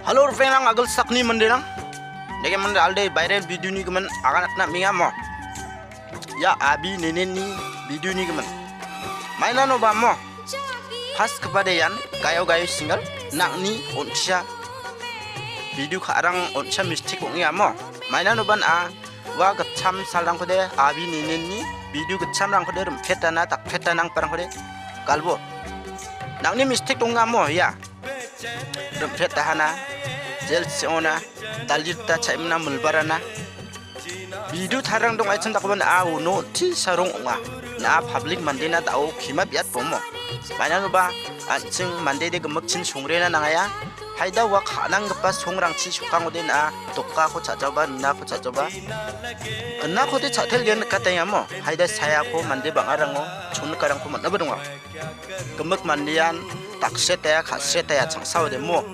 Halo rufenang agal sakni mandirang. Deke man alde viral video ni keman akan nak minga mo. Ya abi nenen ni video ni keman. Mainan oba mo. Pas kepada yan gayo-gayo single nak ni oncha video karang oncha mistik ngi mo. Mainan oban a wa gacham salang kode abi nenen ni video gacham rang kode rum fetana tak fetanang parang kode kalbo. Nak ni mistik tunga mo ya. Rum fetahana Jel seona dalirta chaimna mulbarana video tharang dong aichon takban au no ti sarong onga na public mandena dau khima biat pomo banano ba anching mande de gmokchin songrena nangaya haida wa khanang gpa songrang chi sokang oden a tokka ko chajaba na ko chajaba na ko de chathel gen kataya mo haida saya ko mande bangarango chun karang ko manna badonga gmok mandian takse ta khase ta changsao de mo